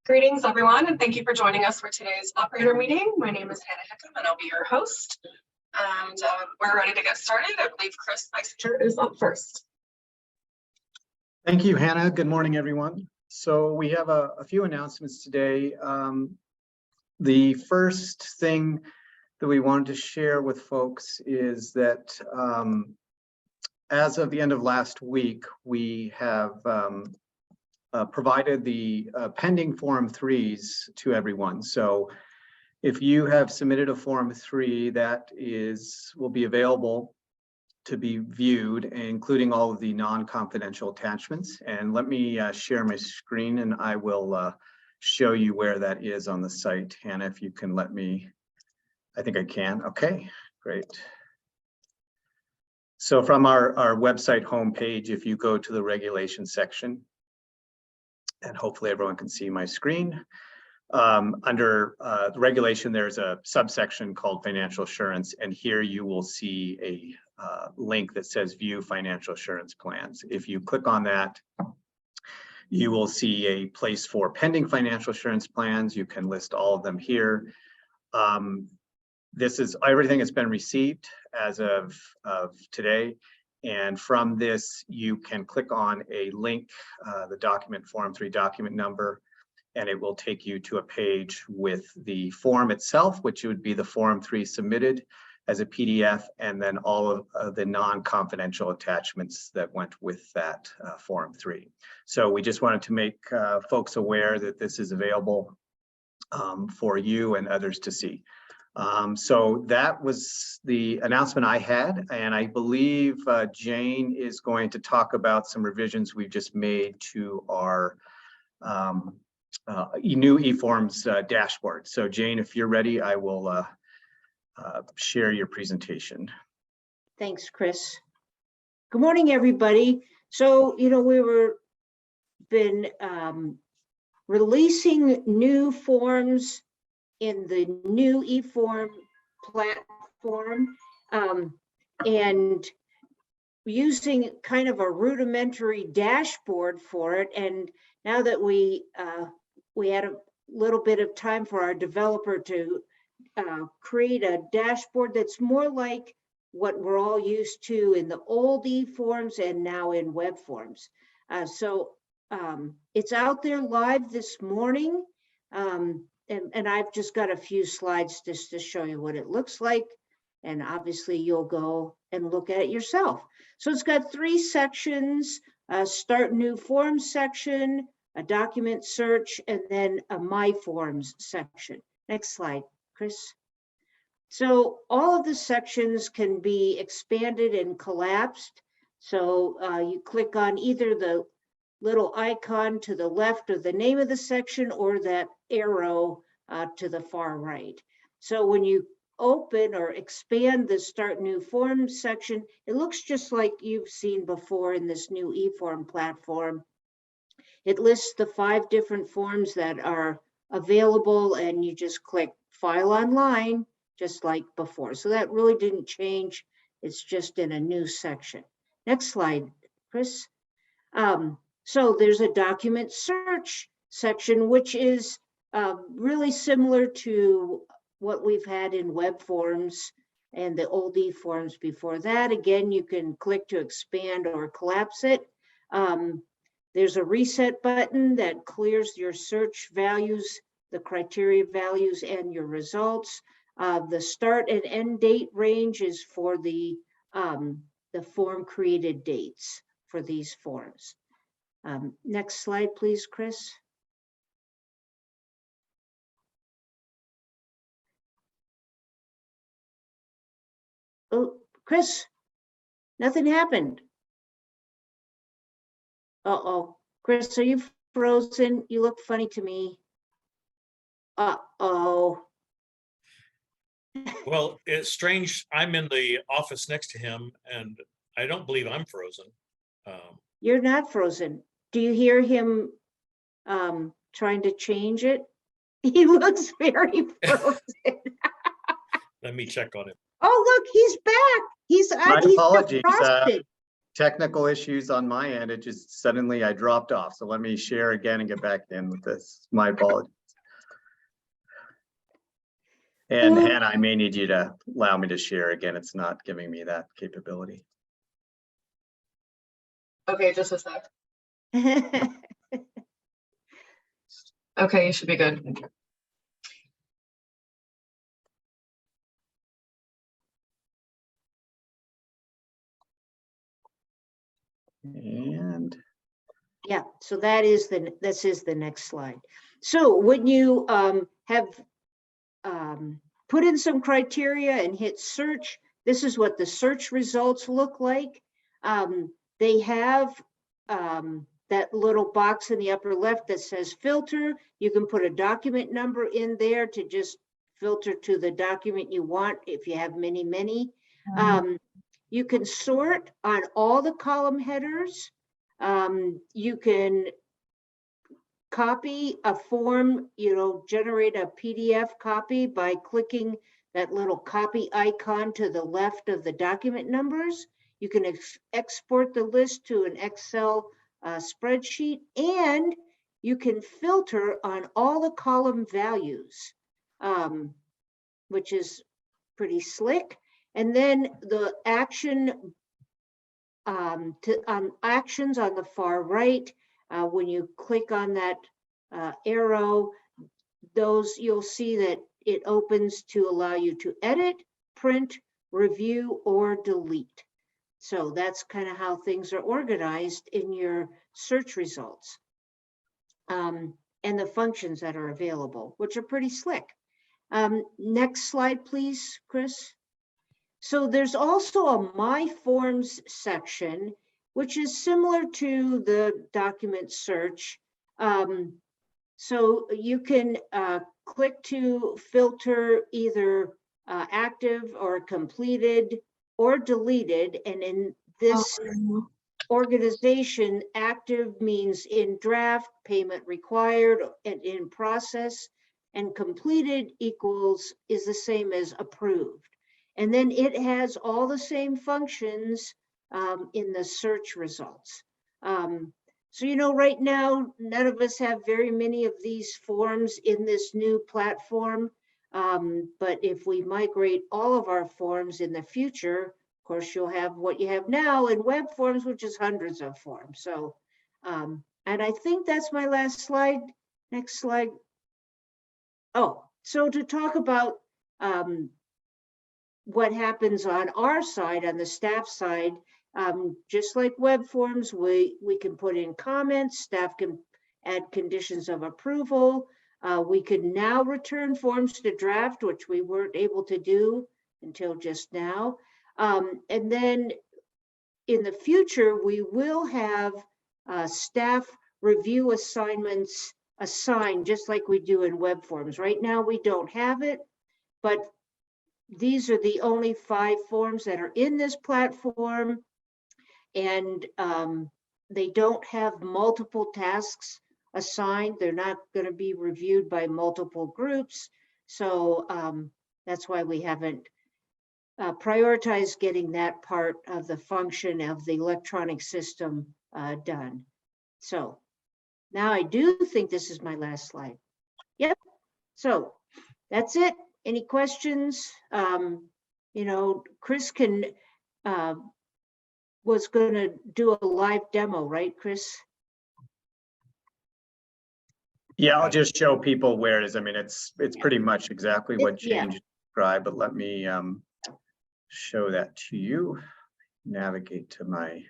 Greetings, everyone, and thank you for joining us for today's operator meeting. My name is Hannah Hickam, and I'll be your host. And we're ready to get started. I believe Chris Meisinger is up first. Thank you, Hannah. Good morning, everyone. So we have a few announcements today. The first thing that we wanted to share with folks is that as of the end of last week, we have provided the pending Form 3s to everyone. So if you have submitted a Form 3, that will be available to be viewed, including all of the non-confidential attachments. And let me share my screen and I will show you where that is on the site. Hannah, if you can let me, I think I can. Okay, great. So from our website homepage, if you go to the regulation section, and hopefully everyone can see my screen. Under the regulation, there's a subsection called financial assurance, and here you will see a link that says view financial assurance plans. If you click on that, you will see a place for pending financial assurance plans. You can list all of them here. This is everything that's been received as of today. And from this, you can click on a link, the document Form 3 document number, and it will take you to a page with the form itself, which would be the Form 3 submitted as a PDF, and then all of the non-confidential attachments that went with that Form 3. So we just wanted to make folks aware that this is available for you and others to see. So that was the announcement I had, and I believe Jane is going to talk about some revisions we've just made to our new eForms dashboard. So Jane, if you're ready, I will share your presentation. Thanks, Chris. Good morning, everybody. So, we've been releasing new forms in the new eForm platform and using kind of a rudimentary dashboard for it. And now that we had a little bit of time for our developer to create a dashboard that's more like what we're all used to in the old eForms and now in web forms. So it's out there live this morning. And I've just got a few slides just to show you what it looks like. And obviously you'll go and look at it yourself. So it's got 3 sections, a start new forms section, a document search, and then a my forms section. Next slide, Chris. So all of the sections can be expanded and collapsed. So you click on either the little icon to the left of the name of the section or that arrow to the far right. So when you open or expand the start new form section, it looks just like you've seen before in this new eForm platform. It lists the 5 different forms that are available, and you just click file online just like before. So that really didn't change. It's just in a new section. Next slide, Chris. So there's a document search section, which is really similar to what we've had in web forms and the old eForms before that. Again, you can click to expand or collapse it. There's a reset button that clears your search values, the criteria values, and your results. The start and end date range is for the form created dates for these forms. Next slide, please, Chris. Oh, Chris, nothing happened. Uh-oh. Chris, are you frozen? You look funny to me. Uh-oh. Well, it's strange. I'm in the office next to him, and I don't believe I'm frozen. You're not frozen. Do you hear him trying to change it? He looks very frozen. Let me check on him. Oh, look, he's back. He's My apologies. technical issues on my end. It just suddenly I dropped off. So let me share again and get back in with this. My apologies. And Hannah, I may need you to allow me to share again. It's not giving me that capability. Okay, just a sec. Okay, you should be good. And Yeah, so this is the next slide. So when you have put in some criteria and hit search, this is what the search results look like. They have that little box in the upper left that says filter. You can put a document number in there to just filter to the document you want if you have many. You can sort on all the column headers. You can copy a form, generate a PDF copy by clicking that little copy icon to the left of the document numbers. You can export the list to an Excel spreadsheet, and you can filter on all the column values, which is pretty slick. And then the actions on the far right, when you click on that arrow, you'll see that it opens to allow you to edit, print, review, or delete. So that's kind of how things are organized in your search results, and the functions that are available, which are pretty slick. Next slide, please, Chris. So there's also a My Forms section, which is similar to the document search. So you can click to filter either active or completed or deleted. And in this organization, active means in draft, payment required, and in process, and completed is the same as approved. And then it has all the same functions in the search results. So, right now, none of us have very many of these forms in this new platform. But if we migrate all of our forms in the future, of course, you'll have what you have now in web forms, which is hundreds of forms. So, and I think that's my last slide. Next slide. Oh, so to talk about what happens on our side, on the staff side, just like web forms, we can put in comments, staff can add conditions of approval. We can now return forms to draft, which we weren't able to do until just now. And then in the future, we will have staff review assignments assigned, just like we do in web forms. Right now, we don't have it, but these are the only 5 forms that are in this platform, and they don't have multiple tasks assigned. They're not going to be reviewed by multiple groups. So that's why we haven't prioritized getting that part of the function of the electronic system done. So now I do think this is my last slide. Yep. So that's it. Any questions? Chris was going to do a live demo, right, Chris? yeah, I'll just show people where it is. I mean, it's pretty much exactly what Jane described, but let me show that to you. Navigate to my.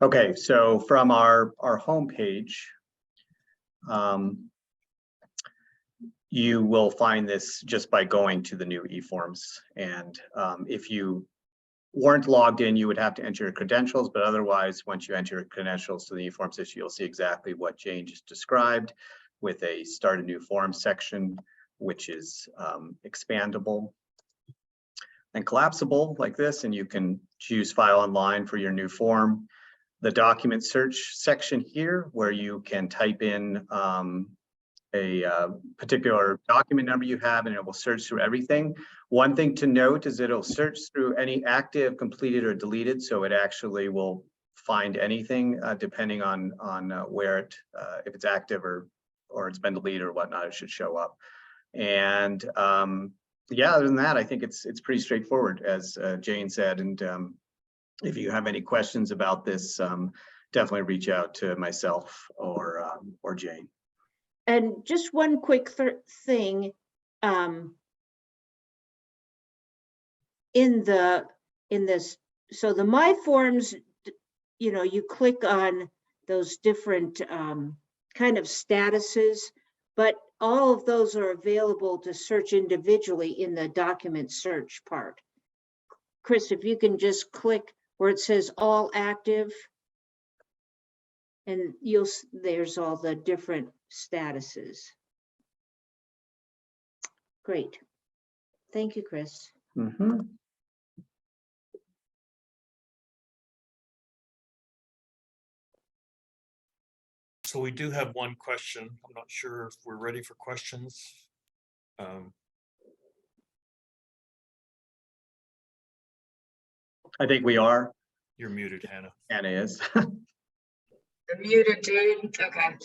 Okay, so from our homepage, you will find this just by going to the new eForms. And if you weren't logged in, you would have to enter your credentials, but otherwise, once you enter your credentials to the eForms issue, you'll see exactly what Jane just described with a start a new form section, which is expandable. and collapsible like this, and you can choose file online for your new form. The document search section here, where you can type in a particular document number you have, and it will search through everything. One thing to note is it'll search through any active, completed, or deleted, so it actually will find anything depending on where it, if it's active or it's been deleted or whatnot, it should show up. And yeah, other than that, I think it's pretty straightforward, as Jane said. And if you have any questions about this, definitely reach out to myself or Jane. And just one quick thing, in this, so the My Forms, you know, you click on those different kind of statuses, but all of those are available to search individually in the document search part. Chris, if you can just click where it says all active, and there's all the different statuses. Great. Thank you, Chris. Mm-hmm. So we do have one question. I'm not sure if we're ready for questions. I think we are. You're muted, Hannah. Anna is. You're muted, dude. Okay.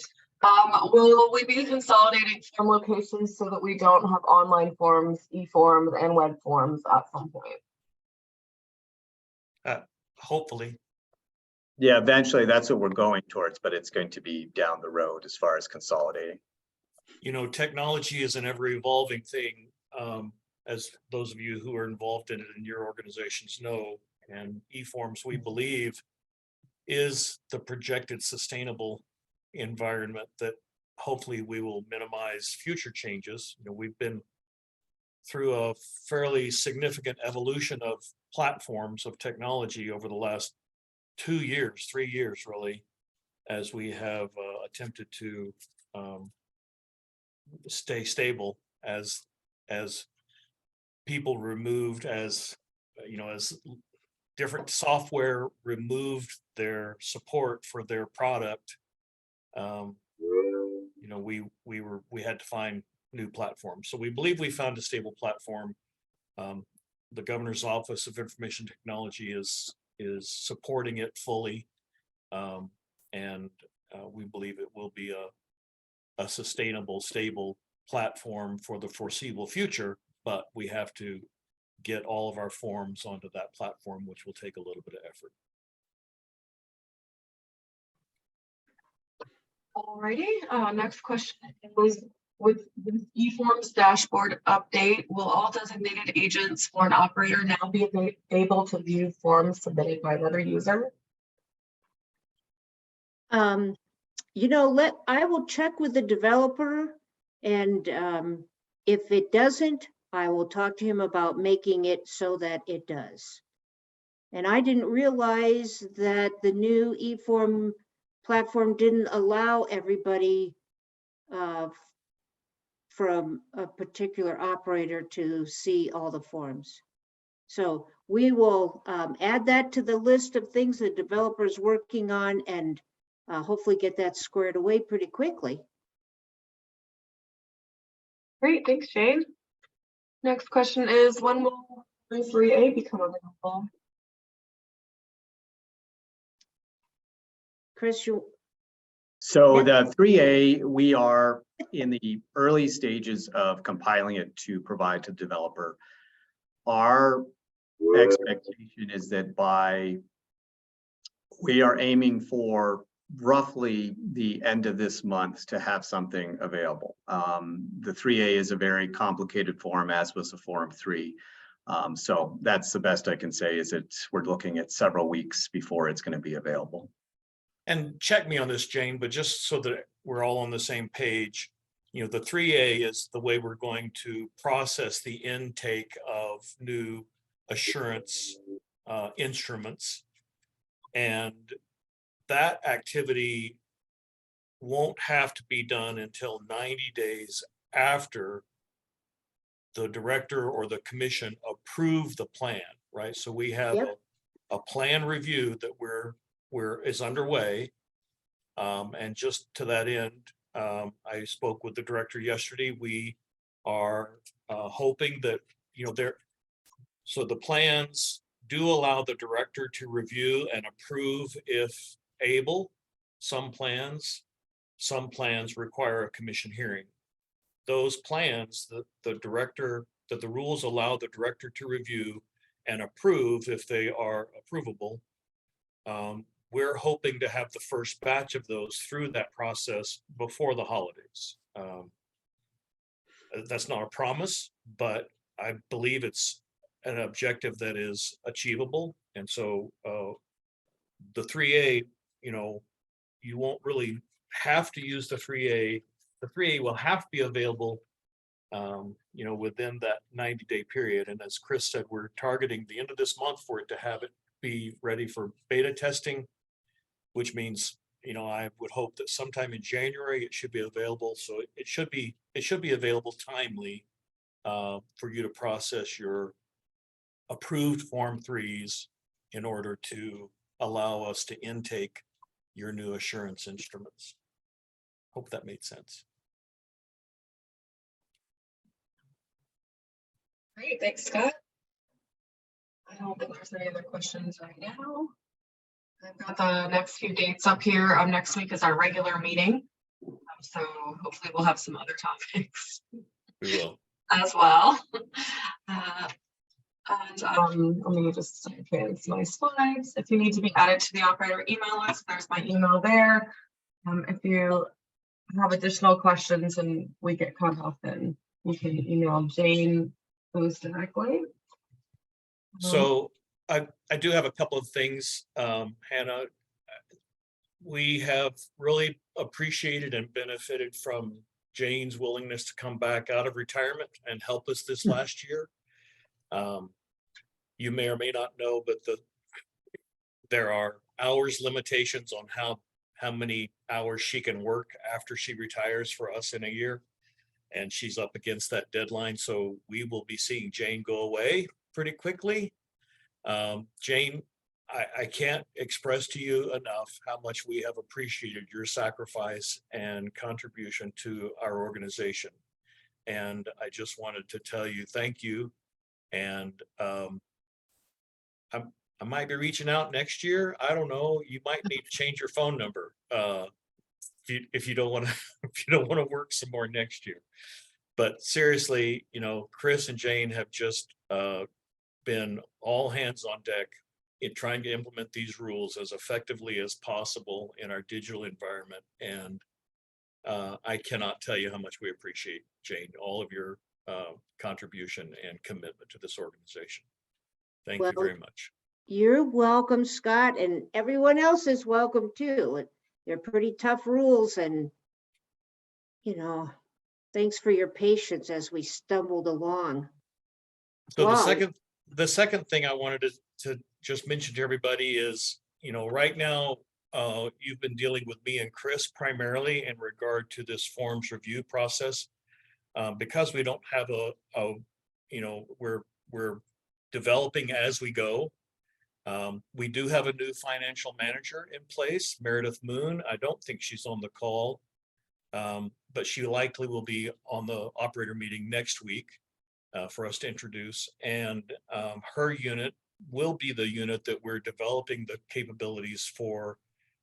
Will we be consolidating form locations so that we don't have online forms, e-forms, and web forms at some point? Hopefully. Yeah, eventually that's what we're going towards, but it's going to be down the road as far as consolidating. You know, technology is an ever evolving thing, as those of you who are involved in it in your organizations know. And e-forms, we believe, is the projected sustainable environment that hopefully we will minimize future changes. You know, we've been through a fairly significant evolution of platforms of technology over the last 2 years, 3 years, really, as we have attempted to stay stable as people removed, as you know, as different software removed their support for their product. You know, we had to find new platforms. So we believe we found a stable platform. The Governor's Office of Information Technology is supporting it fully, and we believe it will be a sustainable, stable platform for the foreseeable future. But we have to get all of our forms onto that platform, which will take a little bit of effort. Alrighty, next question is, with the e-forms dashboard update, will all designated agents for an operator now be able to view forms submitted by another user? You know, I will check with the developer, and if it doesn't, I will talk to him about making it so that it does. And I didn't realize that the new e-form platform didn't allow everybody from a particular operator to see all the forms. So we will add that to the list of things the developer's working on, and hopefully get that squared away pretty quickly. Great, thanks, Jane. Next question is, when will 3A become available? Chris, So the 3A, we are in the early stages of compiling it to provide to the developer. Our expectation is that we are aiming for roughly the end of this month to have something available. The 3A is a very complicated form, as was the Form 3. So that's the best I can say, is that we're looking at several weeks before it's going to be available. And check me on this, Jane, but just so that we're all on the same page, you know, the 3A is the way we're going to process the intake of new assurance instruments. And that activity won't have to be done until 90 days after the director or the commission approve the plan, right? So we have Yep. a plan review that is underway. And just to that end, I spoke with the director yesterday. We are hoping that, so the plans do allow the director to review and approve if able. Some plans require a commission hearing. Those plans that the rules allow the director to review and approve if they are approvable. We're hoping to have the first batch of those through that process before the holidays. That's not a promise, but I believe it's an objective that is achievable. And so the 3A, you won't really have to use the 3A. The 3A will have to be available, within that 90-day period. And as Chris said, we're targeting the end of this month for it to have it be ready for beta testing, which means, I would hope that sometime in January it should be available. So it should be available timely for you to process your approved Form 3s in order to allow us to intake your new assurance instruments. Hope that made sense. Great, thanks, Scott. I don't think there's any other questions right now. I've got the next few dates up here. Next week is our regular meeting. So hopefully we'll have some other topics. We will. As well. Let me just advance my slides. If you need to be added to the operator email list, there's my email there. If you have additional questions and we get cut off, then you can email Jane those directly. So I do have a couple of things, Hannah. We have really appreciated and benefited from Jane's willingness to come back out of retirement and help us this last year. You may or may not know, but there are hours limitations on how many hours she can work after she retires for us in a year. And she's up against that deadline. So we will be seeing Jane go away pretty quickly. Jane, I can't express to you enough how much we have appreciated your sacrifice and contribution to our organization. And I just wanted to tell you, thank you. And I might be reaching out next year. I don't know. You might need to change your phone number if you don't want to work some more next year. But seriously, Chris and Jane have just been all hands on deck in trying to implement these rules as effectively as possible in our digital environment. And I cannot tell you how much we appreciate, Jane, all of your contribution and commitment to this organization. Thank you very much. You're welcome, Scott, and everyone else is welcome too. They're pretty tough rules, and thanks for your patience as we stumbled along. So Wow. the second thing I wanted to just mention to everybody is, right now you've been dealing with me and Chris primarily in regard to this forms review process, because we don't have we're developing as we go. We do have a new financial manager in place, Meredith Moon. I don't think she's on the call, but she likely will be on the operator meeting next week for us to introduce. And her unit will be the unit that we're developing the capabilities for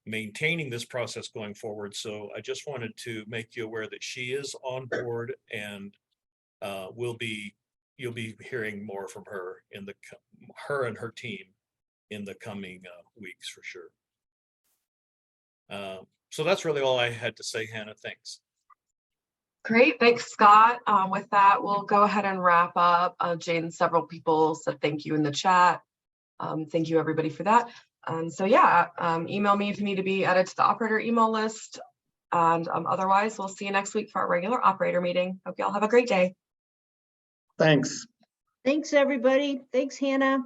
maintaining this process going forward. So I just wanted to make you aware that she is on board, and you'll be hearing more from her her and her team in the coming weeks for sure. So that's really all I had to say, Hannah. Thanks. Great, thanks, Scott. With that, we'll go ahead and wrap up. Jane, several people said thank you in the chat. Thank you, everybody, for that. So yeah, email me if you need to be added to the operator email list. And otherwise, we'll see you next week for our regular operator meeting. Hope y'all have a great day. Thanks. Thanks, everybody. Thanks, Hannah.